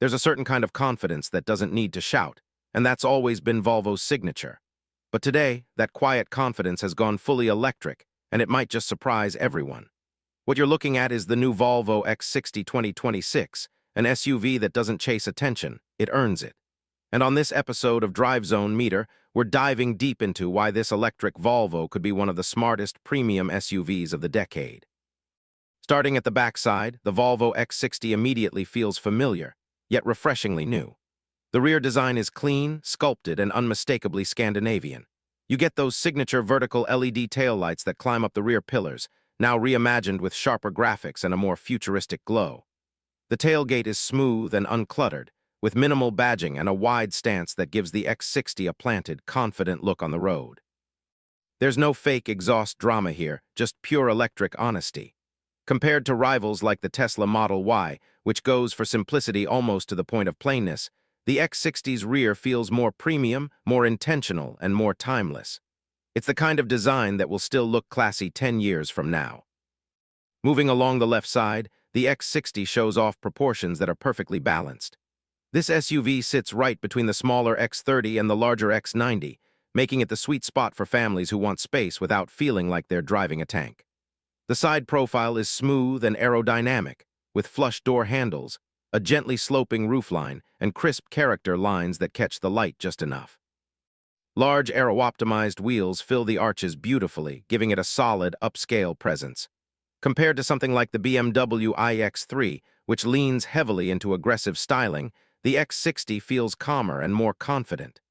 There's a certain kind of confidence that doesn't need to shout, and that's always been Volvo's signature. But today, that quiet confidence has gone fully electric, and it might just surprise everyone. What you're looking at is the new Volvo EX60 2026, an SUV that doesn't chase attention, it earns it. And on this episode of DriveZone Meter, we're diving deep into why this electric Volvo could be one of the smartest premium SUVs of the decade. Starting at the backside, the Volvo EX60 immediately feels familiar, yet refreshingly new. The rear design is clean, sculpted, and unmistakably Scandinavian. You get those signature vertical LED taillights that climb up the rear pillars, now reimagined with sharper graphics and a more futuristic glow. The tailgate is smooth and uncluttered, with minimal badging and a wide stance that gives the X60 a planted, confident look on the road. There's no fake exhaust drama here, just pure electric honesty. Compared to rivals like the Tesla Model Y, which goes for simplicity almost to the point of plainness, the X60's rear feels more premium, more intentional, and more timeless. It's the kind of design that will still look classy 10 years from now. Moving along the left side, the X60 shows off proportions that are perfectly balanced. This SUV sits right between the smaller X30 and the larger X90, making it the sweet spot for families who want space without feeling like they're driving a tank. The side profile is smooth and aerodynamic, with flush door handles, a gently sloping roofline, and crisp character lines that catch the light just enough. Large aero-optimized wheels fill the arches beautifully, giving it a solid, upscale presence. Compared to something like the BMW iX3, which leans heavily into aggressive styling, the X60 feels calmer and more confident.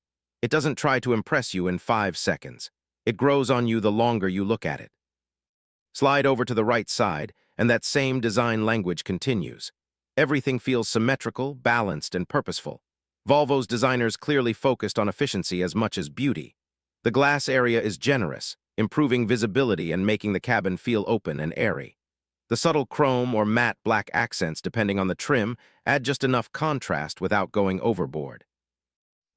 It doesn't try to impress you in 5 seconds. It grows on you the longer you look at it. Slide over to the right side, and that same design language continues. Everything feels symmetrical, balanced, and purposeful. Volvo's designers clearly focused on efficiency as much as beauty. The glass area is generous, improving visibility and making the cabin feel open and airy. The subtle chrome or matte black accents, depending on the trim, add just enough contrast without going overboard.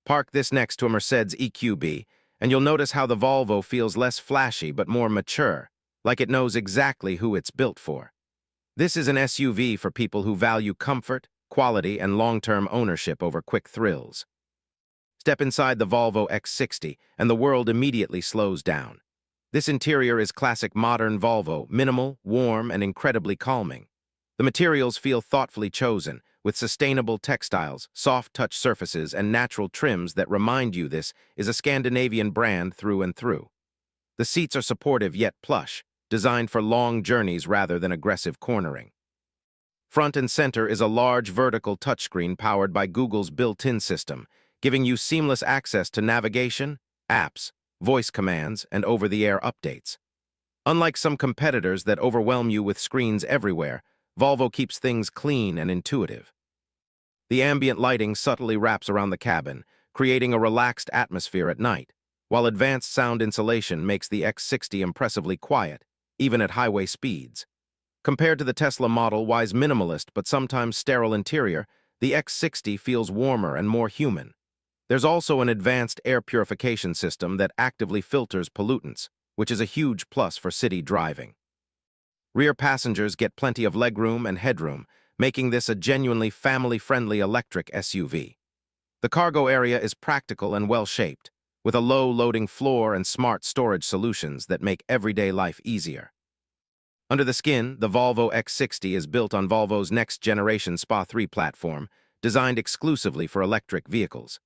Park this next to a Mercedes EQB, and you'll notice how the Volvo feels less flashy but more mature, like it knows exactly who it's built for. This is an SUV for people who value comfort, quality, and long-term ownership over quick thrills. Step inside the Volvo EX60, and the world immediately slows down. This interior is classic modern Volvo, minimal, warm, and incredibly calming. The materials feel thoughtfully chosen, with sustainable textiles, soft touch surfaces, and natural trims that remind you this is a Scandinavian brand through and through. The seats are supportive yet plush, designed for long journeys rather than aggressive cornering. Front and center is a large vertical touchscreen powered by Google's built-in system, giving you seamless access to navigation, apps, voice commands, and over-the-air updates. Unlike some competitors that overwhelm you with screens everywhere, Volvo keeps things clean and intuitive. The ambient lighting subtly wraps around the cabin, creating a relaxed atmosphere at night, while advanced sound insulation makes the X60 impressively quiet, even at highway speeds. Compared to the Tesla Model Y's minimalist but sometimes sterile interior, the X60 feels warmer and more human. There's also an advanced air purification system that actively filters pollutants, which is a huge plus for city driving. Rear passengers get plenty of legroom and headroom, making this a genuinely family-friendly electric SUV. The cargo area is practical and well-shaped, with a low-loading floor and smart storage solutions that make everyday life easier. Under the skin, the Volvo EX60 is built on Volvo's next-generation SPA3 platform, designed exclusively for electric vehicles.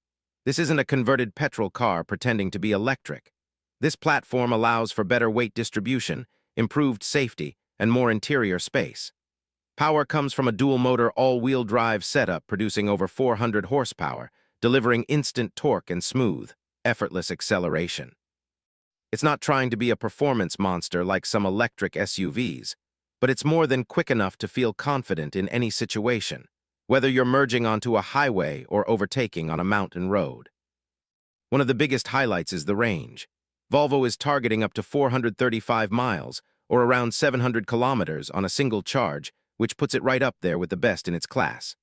This isn't a converted petrol car pretending to be electric. This platform allows for better weight distribution, improved safety, and more interior space. Power comes from a dual-motor all-wheel drive setup producing over 400 horsepower, delivering instant torque and smooth, effortless acceleration. It's not trying to be a performance monster like some electric SUVs, but it's more than quick enough to feel confident in any situation, whether you're merging onto a highway or overtaking on a mountain road. One of the biggest highlights is the range. Volvo is targeting up to 435 miles, or around 700 kilometers on a single charge, which puts it right up there with the best in its class.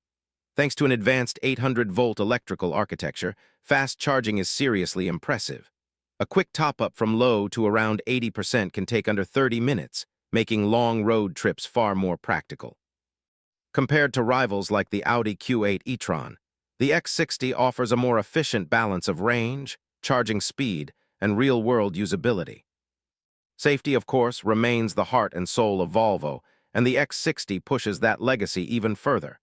Thanks to an advanced 800-volt electrical architecture, fast charging is seriously impressive. A quick top-up from low to around 80% can take under 30 minutes, making long road trips far more practical. Compared to rivals like the Audi Q8 e-tron, the X60 offers a more efficient balance of range, charging speed, and real-world usability. Safety, of course, remains the heart and soul of Volvo, and the X60 pushes that legacy even further.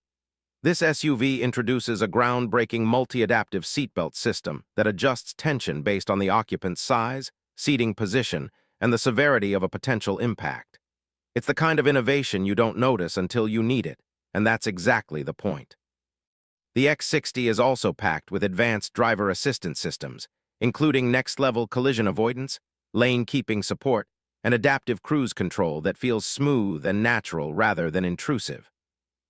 This SUV introduces a groundbreaking multi-adaptive seatbelt system that adjusts tension based on the occupant's size, seating position, and the severity of a potential impact. It's the kind of innovation you don't notice until you need it, and that's exactly the point. The X60 is also packed with advanced driver assistance systems, including next-level collision avoidance, lane-keeping support, and adaptive cruise control that feels smooth and natural rather than intrusive.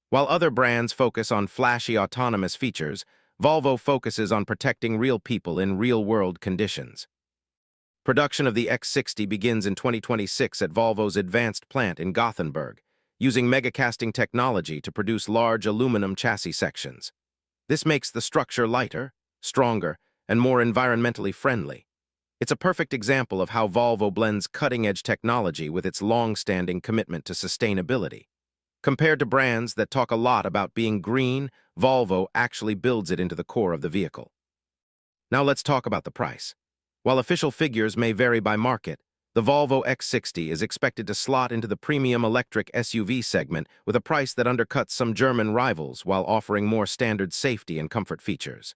While other brands focus on flashy autonomous features, Volvo focuses on protecting real people in real-world conditions. Production of the X60 begins in 2026 at Volvo's advanced plant in Gothenburg, using megacasting technology to produce large aluminum chassis sections. This makes the structure lighter, stronger, and more environmentally friendly. It's a perfect example of how Volvo blends cutting-edge technology with its long-standing commitment to sustainability. Compared to brands that talk a lot about being green, Volvo actually builds it into the core of the vehicle. Now let's talk about the price. While official figures may vary by market, the Volvo X60 is expected to slot into the premium electric SUV segment with a price that undercuts some German rivals while offering more standard safety and comfort features.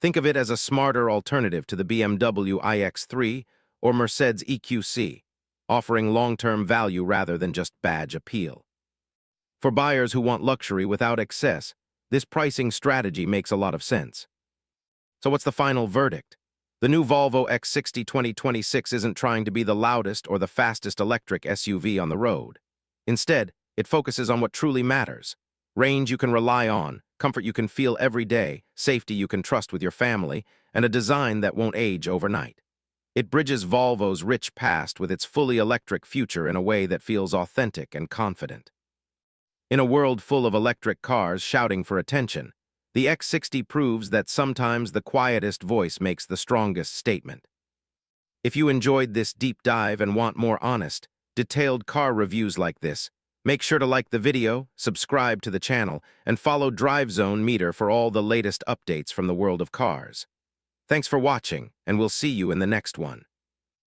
Think of it as a smarter alternative to the BMW iX3 or Mercedes EQC, offering long-term value rather than just badge appeal. For buyers who want luxury without excess, this pricing strategy makes a lot of sense. So what's the final verdict? The new Volvo X60 2026 isn't trying to be the loudest or the fastest electric SUV on the road. Instead, it focuses on what truly matters: range you can rely on, comfort you can feel every day, safety you can trust with your family, and a design that won't age overnight. It bridges Volvo's rich past with its fully electric future in a way that feels authentic and confident. In a world full of electric cars shouting for attention, the X60 proves that sometimes the quietest voice makes the strongest statement. If you enjoyed this deep dive and want more honest, detailed car reviews like this, make sure to like the video, subscribe to the channel, and follow DriveZone Meter for all the latest updates from the world of cars. Thanks for watching, and we'll see you in the next one.